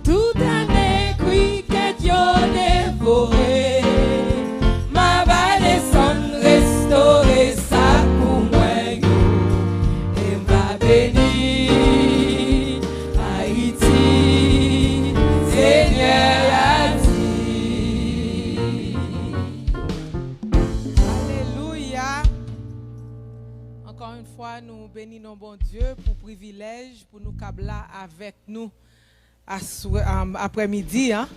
Tout année, cricket, yo dévoré. Ma balle son restauré ça pour moi. Et m'a béni. Haïti, Seigneur a dit. Alléluia. Encore une fois, nous bénissons bon Dieu pour privilège, pour nous câbler avec nous après-midi. Hein?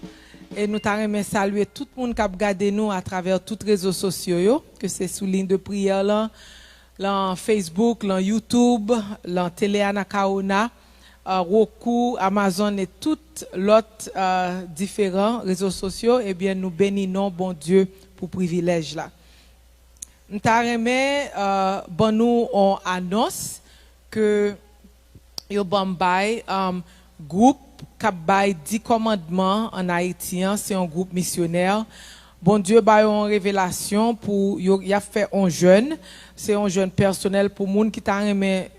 Et nous t'aimerais saluer tout le monde qui a regardé nous à travers tous les réseaux sociaux, que c'est sous ligne de prière, là, Facebook, là, YouTube, là, Télé Anakaona, Roku, Amazon et toutes l'autre différents réseaux sociaux. Eh bien, nous bénissons bon Dieu pour privilège là. Nous t'aimerais bon nous on annonce que yo Bombay groupe Kabay 10 commandements en haïtien, c'est un groupe missionnaire. Bon Dieu ba une révélation pour y a fait un jeune, c'est un jeune personnel pour monde qui t'a aimé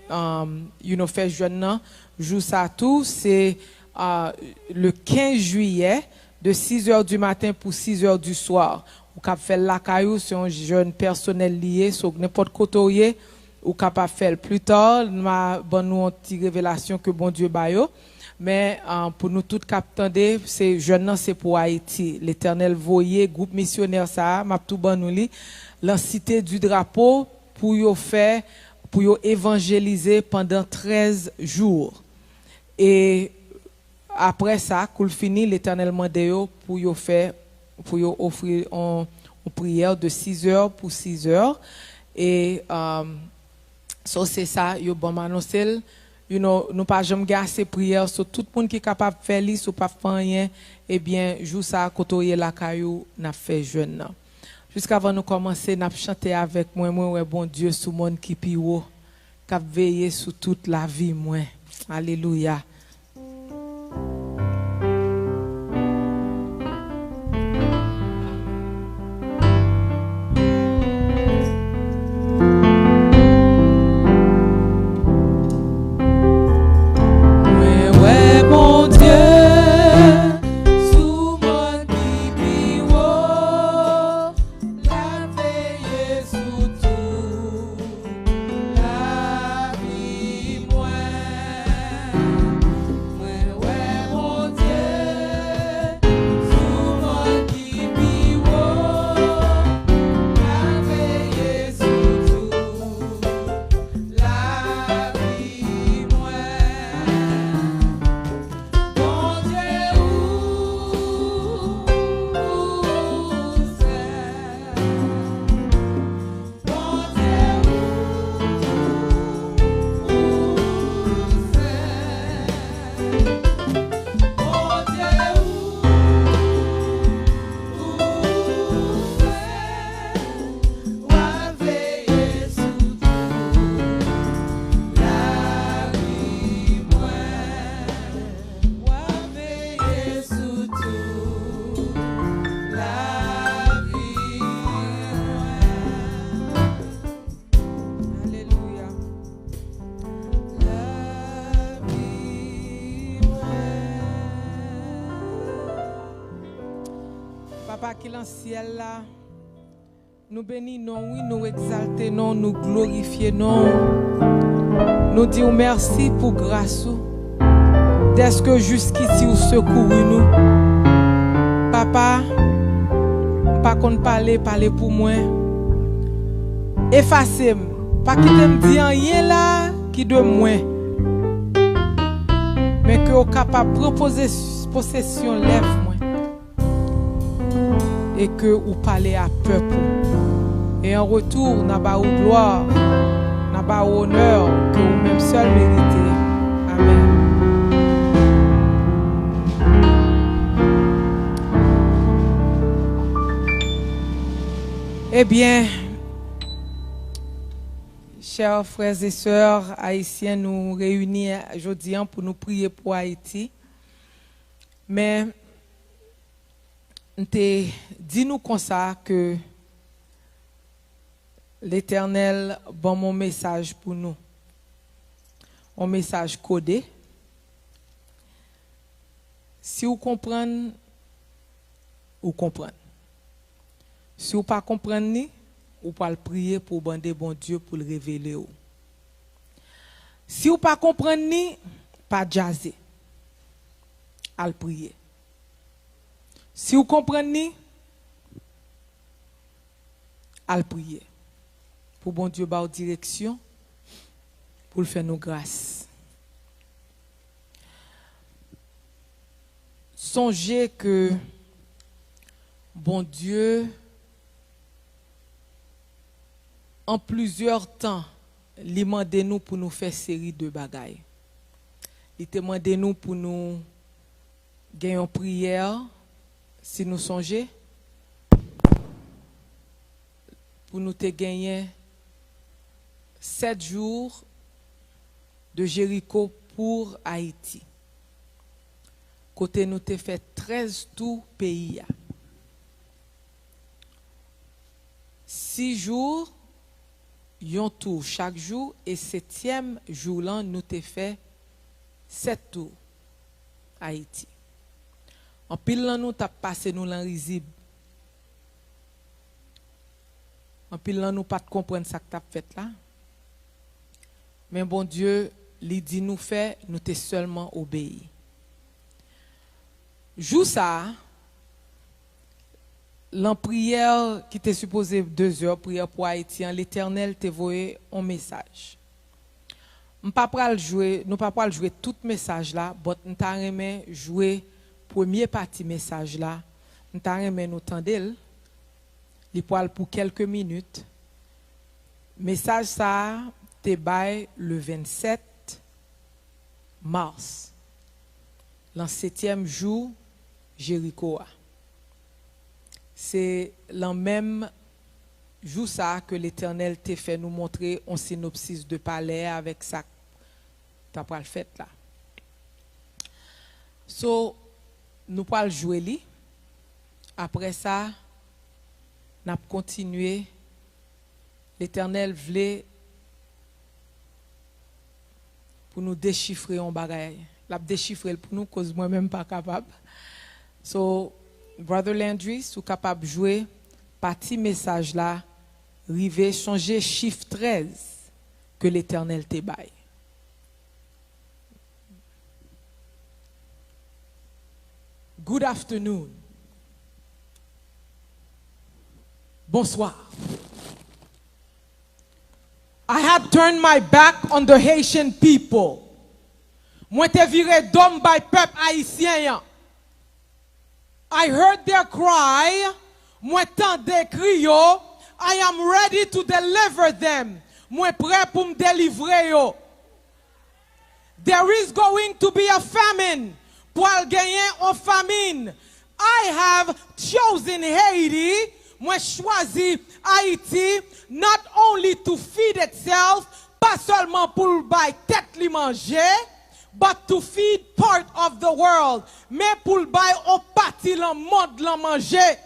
fait jeune nan, joue ça tout, c'est le 15 juillet de 6h du matin pour 6h du soir. Ou cap faire la caillou, c'est un jeune personnel lié sur n'importe côté ou capable faire plus tard, m'a bon nous une petite révélation que bon Dieu ba yo. Mais pour nous tous captandé, c'est jeune c'est pour Haïti. L'Éternel voyait groupe missionnaire ça, m'a tout bon nous li, la cité du drapeau pour yo faire pour yo évangéliser pendant 13 jours. Et après ça, qu'il fini, l'Éternel mande yo pour yo faire pour yo offrir une prière de 6h pour 6h et so c'est ça yo bon m'annoncer. Nous pas jamais gasser prière sur tout le monde qui est capable de faire li, ou pas faire rien, eh bien, joue ça côté la caillou n'a fait jeune. Jusqu'avant nous commencer, n'a chanter avec moi ouais bon Dieu sous monde qui piwo, qui a veillé sur toute la vie moi. Alléluia. Papa qui est dans le ciel là, nous bénissons, oui, nous exaltons, nous glorifions, nous disons merci pour grâce. Dès que jusqu'ici vous secourez nous. Papa, pas qu'on parler pour moi. Effacez-moi, pas quitter me dire rien là qui de moi. Mais que vous capable de proposer possession lève-moi. Et que vous parlez à peuple. Et en retour, n'a pas gloire, n'a pas honneur que vous même seul méritez. Amen. Eh bien, chers frères et sœurs haïtiens, nous réunis aujourd'hui pour nous prier pour Haïti. Mais dis-nous comme ça que l'Éternel bon mon message pour nous. un message codé. Si vous comprenez, vous comprenez. Si vous ne comprenez pas, vous pouvez prier pour demander bon Dieu pour le révéler. Si vous ne comprenez pas, pas jaser. À le prier. Si vous comprenez, à le prier. Pour bon Dieu, bah, direction, pour le faire nos grâces. Songez que bon Dieu, en plusieurs temps, il demande nous pour nous faire série de bagailles. Il demande nous pour nous gagner une prière, si nous songez, pour nous te gagner 7 jours de Jéricho pour Haïti. Côté nous te fait 13 tours pays. 6 jours, yon tour chaque jour, et 7e jour là, nous te fait 7 tours Haïti. En pile là, nous t'a passé nous l'en risible. En pile là, nous pas comprendre ça que t'as fait là. Mais bon Dieu, il dit nous fait, nous t'es seulement obéi. Jou ça, l'en prière qui était supposé 2 heures, prière pour Haïti, l'Éternel t'a envoyé un message. Nous pas jouer tout message là, mais nous t'a jouer premier partie message là. Nous t'a nous tendel. Il parle pour quelques minutes. Message ça te bail le 27 mars. Le 7e jour Jéricho. C'est le même jour ça que l'Éternel t'a fait nous montrer un synopsis de palais avec ça t'as pas le fait là. So nous pas jouer li. Après ça n'a continué. L'Éternel voulait pour nous déchiffrer un bagage. L'a déchiffrer pour nous cause moi même pas capable. So Brother Landry, sou capable jouer partie message là, river changer chiffre 13 que l'Éternel te baille. Good afternoon. Bonsoir. I had turned my back on the Haitian people. Moi te viré d'homme by peuple haïtien. I heard their cry. Moi tende cri yo. I am ready to deliver them. Moi prêt pour me délivrer yo. There is going to be a famine. Pour gagner en famine. I have chosen Haiti. Moi choisi Haïti not only to feed itself, pas seulement pour bay tête li manger, but to feed part of the world, mais pour bay au parti le monde la manger.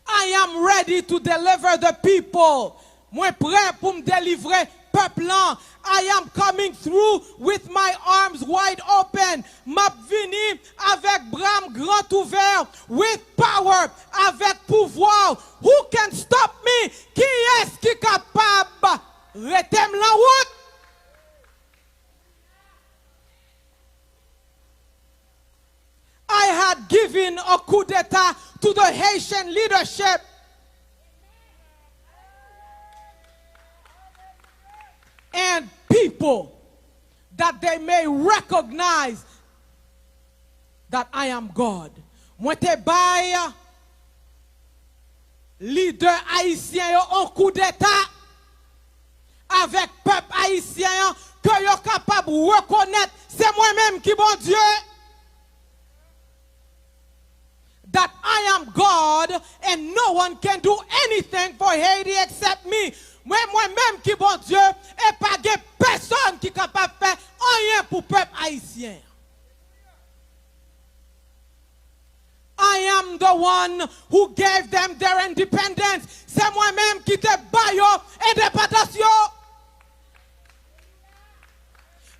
I am ready to deliver the people. Moi prêt pour me délivrer peuple là. I am coming through with my arms wide open. M'a vini avec bras grand ouvert, with power, avec pouvoir. Who can stop me? Qui est-ce qui est capable? Retem la route. I had given a coup d'etat to the Haitian leadership. And people, that they may recognize that I am God. Moi te bay leader haïtien yo en coup d'état avec peuple haïtien que yo capable reconnaître c'est moi-même qui bon Dieu. That I am God and no one can do anything for Haiti except me. Moi-même qui bon Dieu et pas de personne qui est capable de faire rien pour le peuple haïtien. I am the one who gave them their independence. C'est moi-même qui te baille indépendance.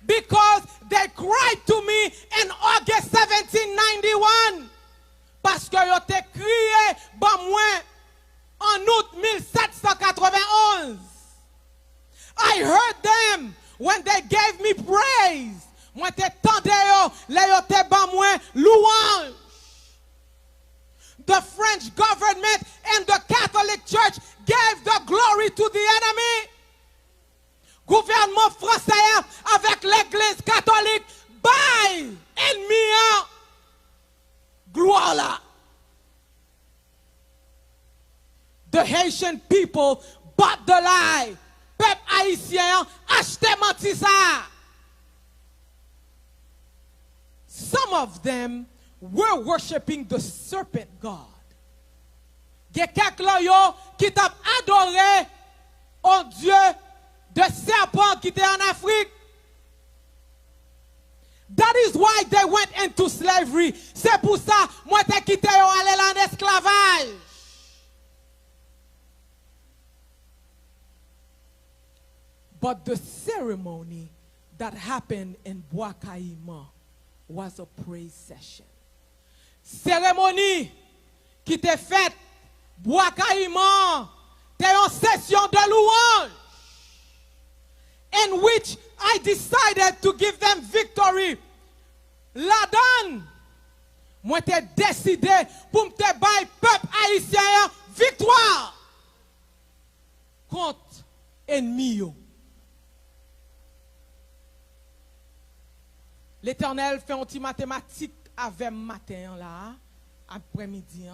because they cried to me in August 1791. Parce que yo te crié ba moi en août 1791. I heard them when they gave me praise. Moi te tende yo, le yo te ba moi louange. The French government and the Catholic Church gave the glory to the enemy. Gouvernement français avec l'église catholique bail ennemi gloire là. The Haitian people bought the lie. Peuple haïtien acheté menti ça. Some of them were worshiping the serpent god. Il y a quelques qui t'ont adoré un dieu de serpent qui était en Afrique. That is why they went into slavery. C'est pour ça moi t'ai quitté aller en esclavage. But the ceremony that happened in Bois Caïman was a praise session. Cérémonie qui était faite Bois Caïman, c'était une session de louange in which I decided to give them victory. La donne, moi t'ai décidé pour me te bailler peuple haïtien victoire contre ennemi. L'Éternel fait un petit mathématique avec matin là, après-midi.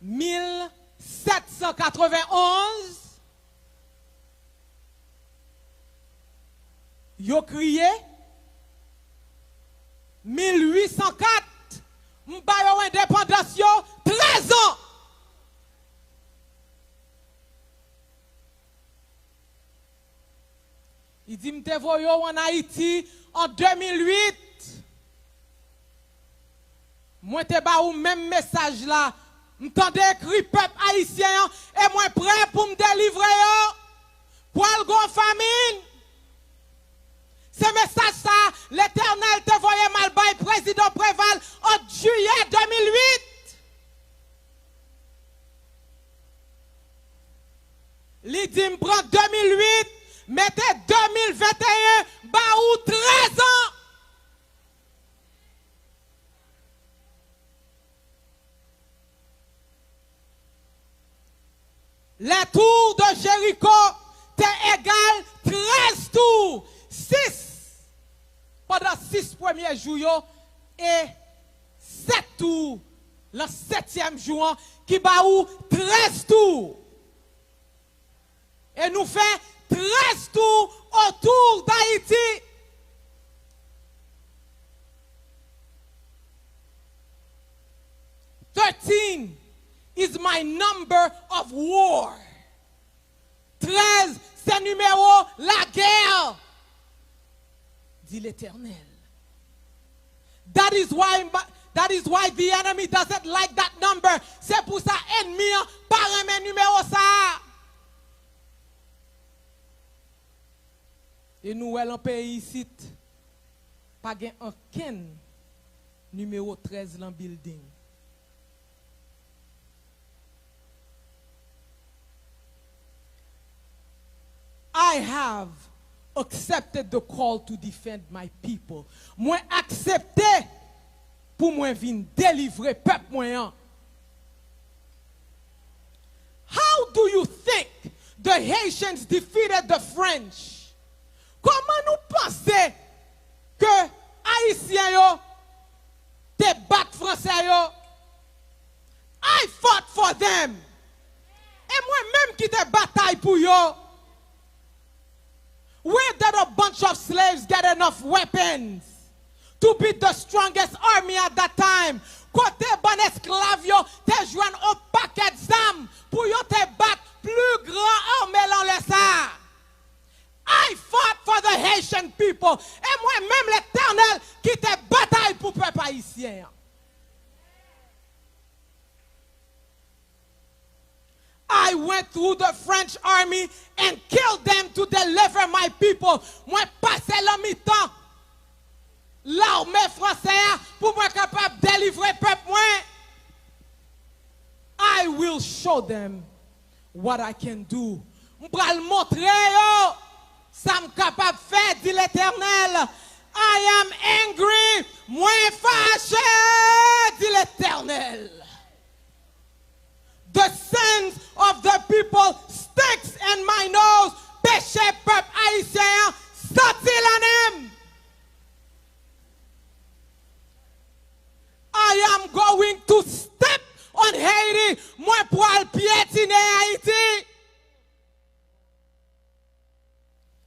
1791, yo crié. 1804, m'bayo indépendance 13 ans. Il dit m'te voyo en Haïti en 2008. Moi te ba ou même message là. M'tende écrit peuple haïtien et moi prêt pour me délivrer pour le gon famine. Ce message ça, l'Éternel te voyait mal bail président Préval en juillet 2008. Il dit m'prend 2008, mettez 2021, ba ou 13 ans. Les tours de Jéricho étaient égales 13 tours. 6 pendant 6 premiers jours et 7 tours le 7e jour qui bat ou 13 tours. Et nous fait 13 tours autour d'Haïti. Thirteen is my number of war. 13, c'est numéro la guerre, dit l'Éternel. That is why the enemy doesn't like that number. C'est pour ça ennemi par un numéro ça. Et nous en pays ici pas gain aucun numéro 13 dans building. I have accepted the call to defend my people. Moi accepté pour moi venir délivrer peuple moi. How do you think the Haitians defeated the French? Comment nous pensez que Haïtiens yo te battent Français yo? I fought for them. Et moi-même qui te bataille pour yo. Where did a bunch of slaves get enough weapons to beat the strongest army at that time? Côté bon esclave yo te joine un paquet d'armes pour yo te battre plus grand armée dans le ça. I fought for the Haitian people. Et moi-même l'Éternel qui te bataille pour peuple haïtien. I went through the French large army and kill them to deliver my people. Moi passer le mi-temps l'armée française pour moi capable de délivrer peuple moi. I will show them what I can do. M'pral montrer yo ça me capable faire dit l'Éternel. I am angry, moi fâché dit l'Éternel. The sins of the people sticks in my nose. Péché peuple haïtien, sorti la nem. I am going to step on Haiti. Moi pour al piétiner Haïti.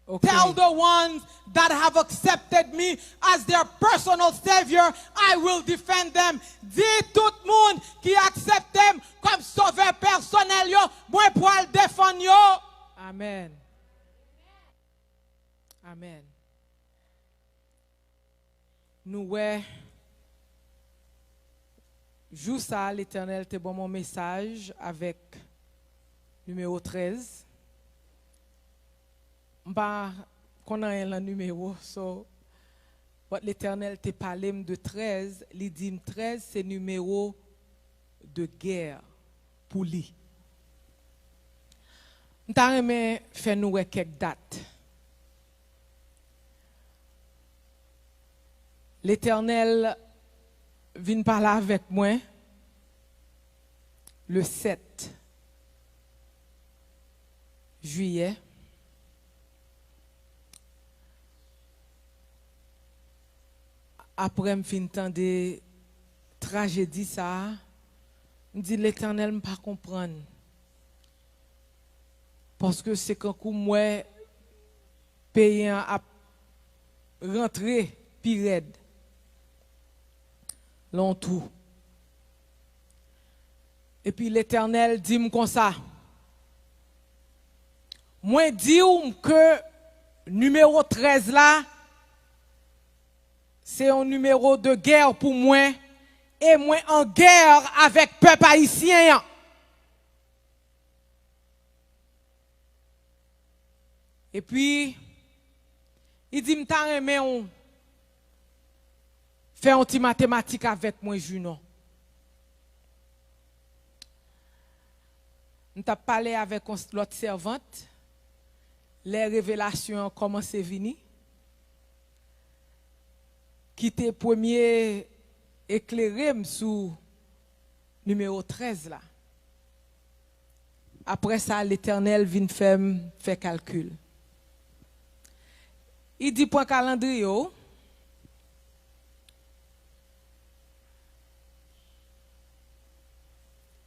Okay. Tell the ones that have accepted me as their personal savior, I will defend them. Dis tout le monde qui accepte comme sauveur personnel, yo, moi pour le défendre yo. Amen. Amen. Nous ouais, joue ça l'Éternel te bon mon message avec numéro 13. Bah, qu'on a un numéro, so, l'Éternel te parlé de 13, il dit 13 c'est numéro de guerre pour lui. M'ta aimé faire nous quelques dates. L'Éternel vient parler avec moi le 7 juillet. Après, je fin de tragédie ça, je dis l'Éternel ne pas comprendre. Parce que c'est quand moi payant à rentrer pire tout. Et puis l'Éternel dit comme ça. Moi dis que numéro 13 là c'est un numéro de guerre pour moi et moi en guerre avec le peuple haïtien. Et puis, il dit, m'ta aimé on faire un petit mathématique avec moi, Junon. M'ta parlé avec l'autre servante, les révélations ont commencé à venir. Qui était premier éclairé sous numéro 13 là. Après ça, l'Éternel vient faire calcul. Il dit point calendrier.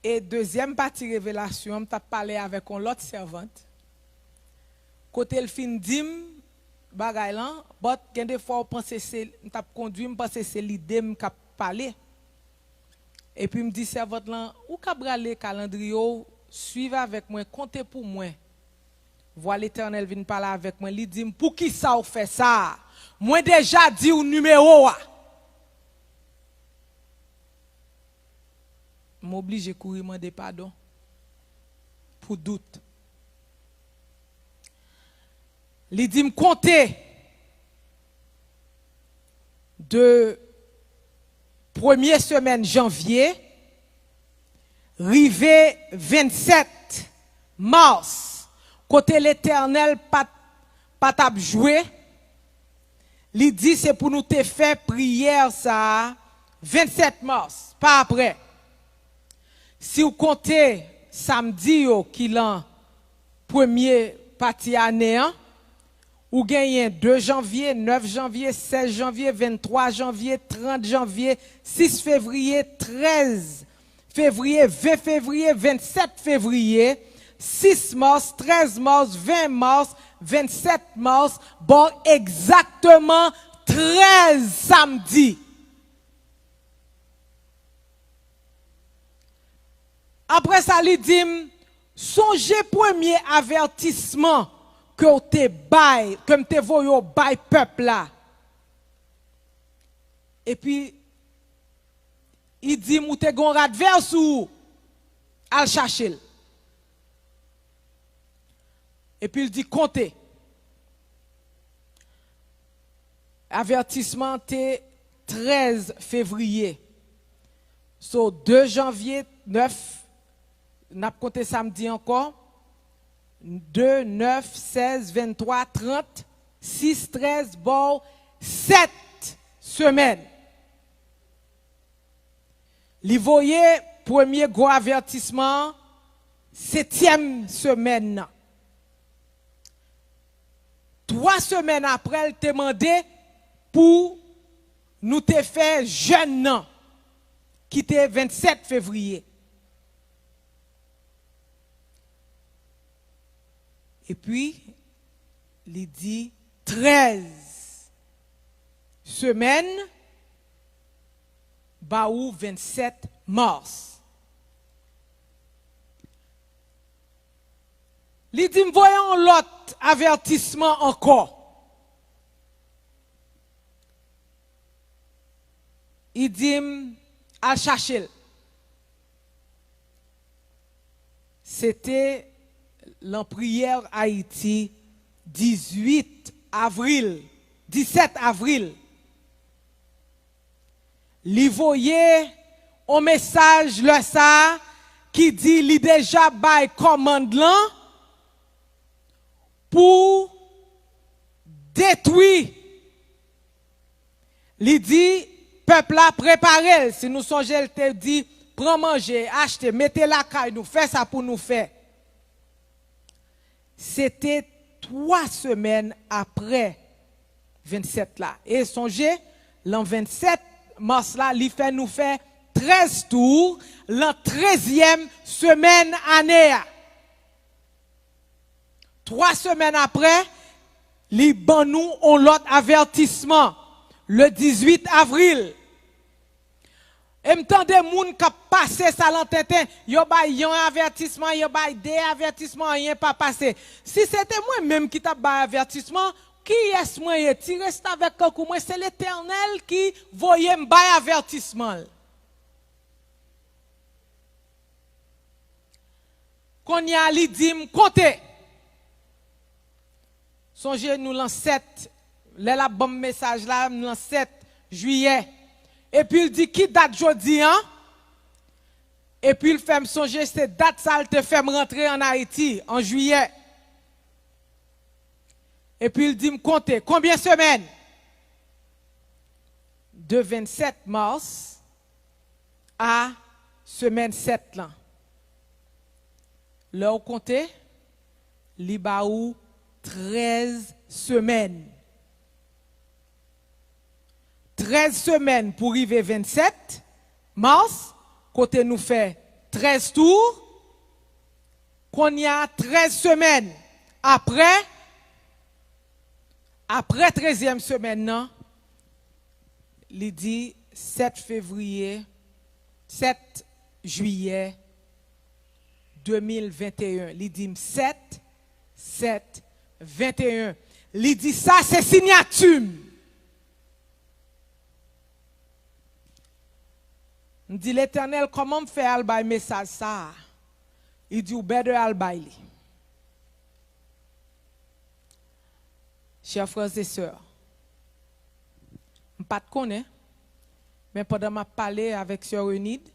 Et deuxième partie révélation, je parlé avec une autre servante. Côté le fin dim bagay lan, but gen des fois on pense c'est m't'a conduit, m'pense c'est l'idée m'ka parler. Et puis me dit servante là, ou ka brale calendrier, suivez avec moi, comptez pour moi. Voilà l'Éternel vient parler avec moi, il dit pour qui ça ou fait ça? Moi déjà dit au numéro. M'oblige courir demander pardon pour doute. Il dit me compter de première semaine janvier, rivé 27 mars, côté l'Éternel pas t'a joué. Il dit c'est pour nous te faire prière ça 27 mars, pas après. Si vous comptez samedi qui l'an premier partie année, ou gagnez 2 janvier, 9 janvier, 16 janvier, 23 janvier, 30 janvier, 6 février, 13 février, 20 février, 27 février, 6 mars, 13 mars, 20 mars, 27 mars, bon exactement 13 samedi. Après ça, il dit, songez premier avertissement que te bail, comme te voyo bail peuple là. Et puis, il dit, mou te gon adverse ou al chercher. Et puis il dit comptez. Avertissement était 13 février. So 2 janvier 9, n'a pas compté samedi encore. 2, 9, 16, 23, 30, 6, 13, bon, 7 semaines. Li voyez premier gros avertissement, 7e semaine. 3 semaines après, elle te demandé pour nous te faire jeune, qui était 27 février. Et puis, il dit 13 semaines, baou 27 mars. Il dit, voyons l'autre avertissement encore. Il dit, à chercher. C'était la prière Haïti 18 avril, 17 avril. Li voyait un message le ça qui dit li déjà bay commande là pour détruire. Li dit peuple a préparé, si nous songeons, elle te dit prends manger, achetez, mettez la caille, nous fait ça pour nous faire. C'était 3 semaines après 27 là. Et songez, l'an 27 mars là, il fait nous faire 13 tours, l'an 13e semaine année. 3 semaines après, il ban nous on l'autre avertissement, le 18 avril. Et m'tendez moun qui passé ça l'entêté, yo bay un avertissement, yo bay des avertissements, rien pas passé. Si c'était moi même qui t'a bay avertissement, qui est-ce moi ti reste avec moi, c'est l'Éternel qui voyait me bay avertissement. Qu'on y a li dit me compter. Songez nous l'an 7, la bon message là, l'an 7 juillet. Et puis il dit qui date jodi hein? Et puis il fait me songer cette date ça te fait me rentrer en Haïti en juillet. Et puis il dit me compter combien de semaines? De 27 mars à semaine 7 là. Là on compter li ba ou 13 semaines. 13 semaines pour arriver 27 mars, côté nous fait 13 tours, qu'on y a 13 semaines après 13e semaine, non, il dit 7 juillet 2021. Il dit 7, 21. Il dit ça, c'est signature. Je dis l'Éternel, comment me fait albay message ça? Il dit, ou better albay li. Chers frères et sœurs, je ne pas te connaître, mais pendant que je parlé avec Sœur Eunide,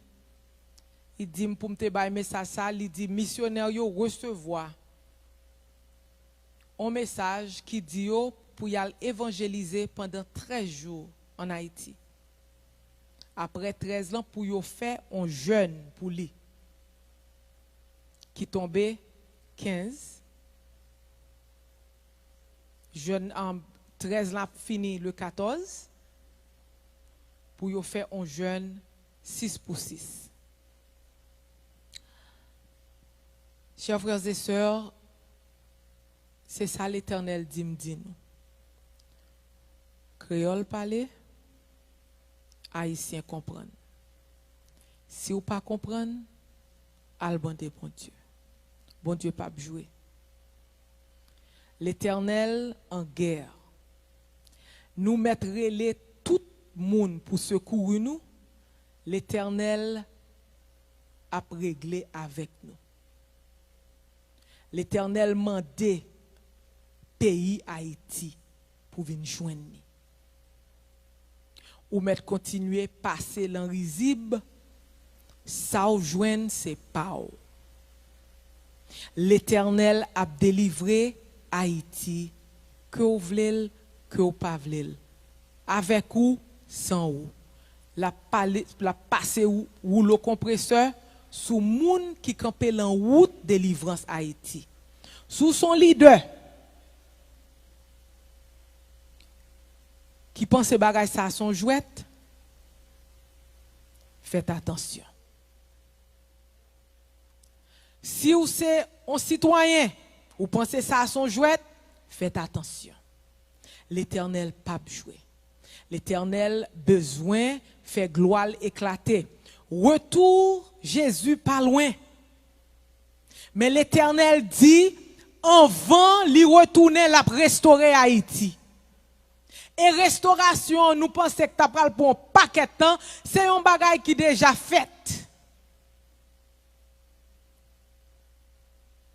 il dit, pour me faire message ça, il dit, missionnaire yo recevoir un message qui dit yo pour y aller évangéliser pendant 13 jours en Haïti. Après 13 ans, pour y faire un jeûne pour lui, qui tombait 15. Jeûne en 13 ans fini le 14. Pour y faire un jeûne 6 pour 6. Chers frères et sœurs, c'est ça l'Éternel dit nous. Créole parler, Haïtien comprendre. Si vous pas comprendre, al bande bon Dieu. Bon Dieu pas jouer. L'Éternel en guerre. Nous mettre les tout monde pour secourir nous. L'Éternel a réglé avec nous. L'Éternel mandé pays Haïti pour venir joindre. Ou mettre continuer passer l'enrizib, ça ou joindre c'est pas. L'Éternel a délivré Haïti, que vous voulez, que vous pas voulez. Avec ou, sans ou. La passe ou le compresseur sous moun qui campait en route délivrance Haïti. Sous son leader qui pense bagay ça son jouette, faites attention. Si vous c'est un citoyen, ou pensez ça à son jouet, faites attention. L'Éternel pas jouer. L'Éternel besoin fait gloire éclater. Retour Jésus pas loin. Mais l'Éternel dit en vent lui retourner la restaurer Haïti. Et restauration, nous pensons que tu parles pour un paquet de temps, c'est un bagage qui déjà fait.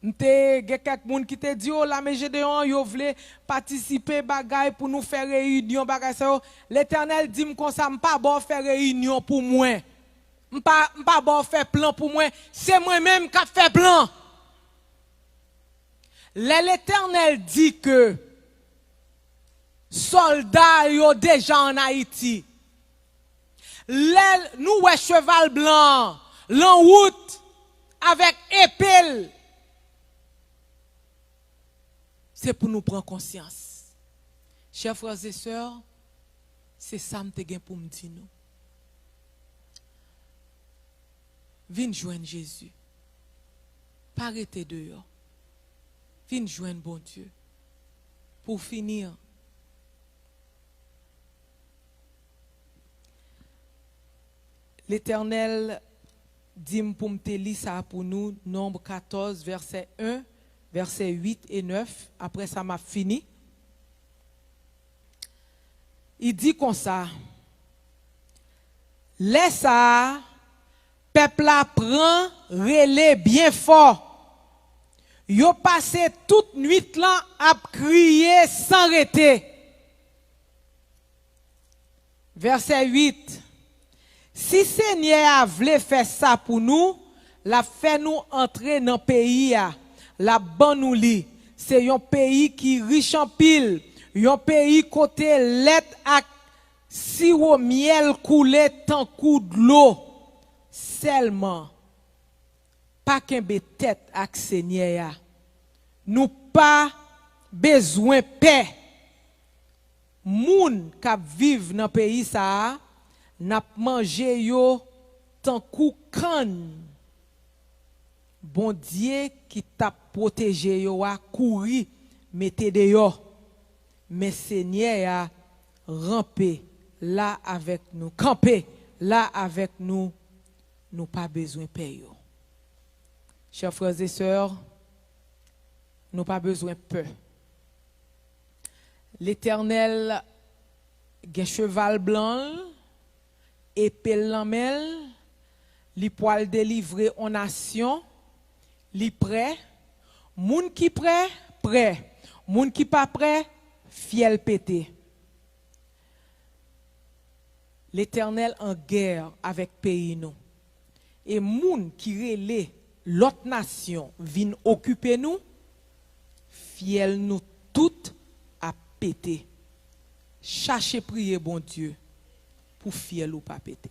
M'te quelques moun qui te dit oh la Gédéon yo vle participer bagay pour nous faire réunion bagay ça l'Éternel dit comme ça m'pas bon faire réunion pour moi m'pas bon faire plan pour moi c'est moi même qui fait plan. L'Éternel dit que soldats yo déjà en Haïti. Nous ouais cheval blanc l'en route avec épée. C'est pour nous prendre conscience. Chers frères et sœurs, c'est ça que je pour me dire. Viens joindre Jésus. Pas arrêter dehors. Viens joindre bon Dieu. Pour finir, l'Éternel dit pour me lire ça pour nous, Nombre 14, verset 1. Versets 8 et 9, après ça m'a fini. Il dit comme ça, laisse ça, peuple la prend, relais bien fort. Yo passé toute nuit là à crier sans arrêter. Verset 8. Si Seigneur a voulu faire ça pour nous, la fait nous entrer dans le pays. La bonne nous li, c'est un pays qui riche en pile, un pays côté lait ak sirop miel coulé tant coup de l'eau. Seulement, pas qu'un tête ak Seigneur. Nous pas besoin paix. Moun k'ap vive dans pays ça, n'a mangé yo tant coup canne. Bon Dieu qui t'a protégé yo a couru mettez dehors mais Seigneur a rampé là avec nous campé là avec nous nous pas besoin payer. Chers frères et sœurs, nous pas besoin peur. L'Éternel gen cheval blanc épée lamel li poil délivrer en nation. Li prêt, moun qui prêt, prêt. Moun qui pas prêt, fiel pété. L'Éternel en guerre avec pays nous. Et moun qui relè l'autre nation vin occuper nous, fiel nous toutes à péter. Cherchez prier bon Dieu pour fiel ou pas péter.